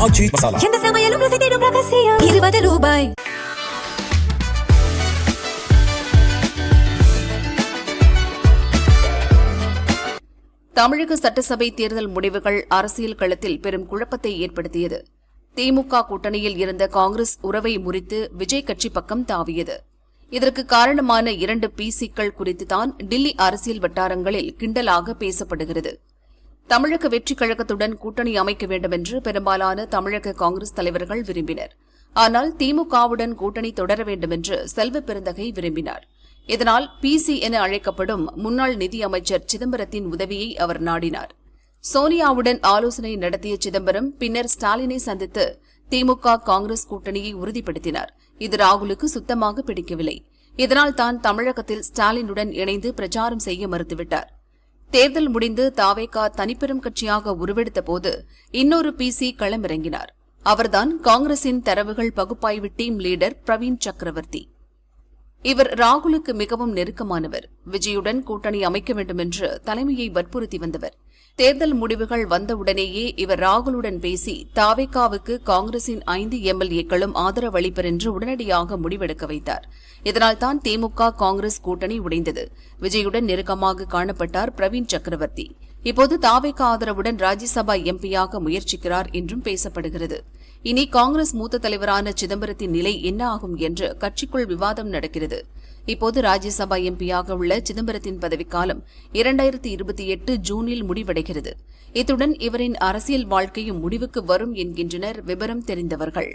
ஆச்சி மசாலா. எந்த சமையலும் ருசி தேடும் ரகசியம் ₹20. தமிழக சட்டசபை தேர்தல் முடிவுகள் அரசியல் களத்தில் பெரும் குழப்பத்தை ஏற்படுத்தியது. திமுக கூட்டணியில் இருந்த காங்கிரஸ் உறவை முறித்து விஜய் கட்சி பக்கம் தாவியது. இதற்கு காரணமான 2 பிசிக்கள் குறித்துதான் டில்லி அரசியல் வட்டாரங்களில் கிண்டலாக பேசப்படுகிறது. தமிழக வெற்றிக் கழகத்துடன் கூட்டணி அமைக்க வேண்டும் என்று பெரும்பாலான தமிழக காங்கிரஸ் தலைவர்கள் விரும்பினர். ஆனால் திமுகவுடன் கூட்டணி தொடர வேண்டும் என்று செல்வ பெருந்தகை விரும்பினார். இதனால் பிசி என அழைக்கப்படும் முன்னாள் நிதியமைச்சர் சிதம்பரத்தின் உதவியை அவர் நாடினார். சோனியாவுடன் ஆலோசனை நடத்திய சிதம்பரம் பின்னர் ஸ்டாலினை சந்தித்து திமுக காங்கிரஸ் கூட்டணியை உறுதிப்படுத்தினார். இது ராகுலுக்கு சுத்தமாக பிடிக்கவில்லை. இதனால் தான் தமிழகத்தில் ஸ்டாலினுடன் இணைந்து பிரச்சாரம் செய்ய மறுத்துவிட்டார். தேர்தல் முடிந்து தாவேகா தனிப்பெரும் கட்சியாக உருவெடுத்த போது இன்னொரு பிசி களமிறங்கினார். அவர்தான் காங்கிரசின் தரவுகள் பகுப்பாய்வு டீம் லீடர் பிரவீன் சக்கரவர்த்தி. இவர் ராகுலுக்கு மிகவும் நெருக்கமானவர். விஜயுடன் கூட்டணி அமைக்க வேண்டும் என்று தலைமையை வற்புறுத்தி வந்தவர். தேர்தல் முடிவுகள் வந்தவுடனேயே இவர் ராகுலுடன் பேசி தாவேகாவுக்கு காங்கிரசின் 5 எம்எல்ஏக்களும் ஆதரவு அளிப்பர் என்று உடனடியாக முடிவெடுக்க வைத்தார். இதனால் தான் திமுக காங்கிரஸ் கூட்டணி உடைந்தது. விஜயுடன் நெருக்கமாக காணப்பட்டார் பிரவீன் சக்கரவர்த்தி. இப்போது தாவேகா ஆதரவுடன் ராஜ்யசபா எம்பியாக முயற்சிக்கிறார் என்றும் பேசப்படுகிறது. இனி காங்கிரஸ் மூத்த தலைவரான சிதம்பரத்தின் நிலை என்ன ஆகும் என்று கட்சிக்குள் விவாதம் நடக்கிறது. இப்போது ராஜ்யசபா எம்பியாக உள்ள சிதம்பரத்தின் பதவிக்காலம் 2028 ஜூனில் முடிவடைகிறது. இத்துடன் இவரின் அரசியல் வாழ்க்கையும் முடிவுக்கு வரும் என்கின்றனர் விவரம் தெரிந்தவர்கள்.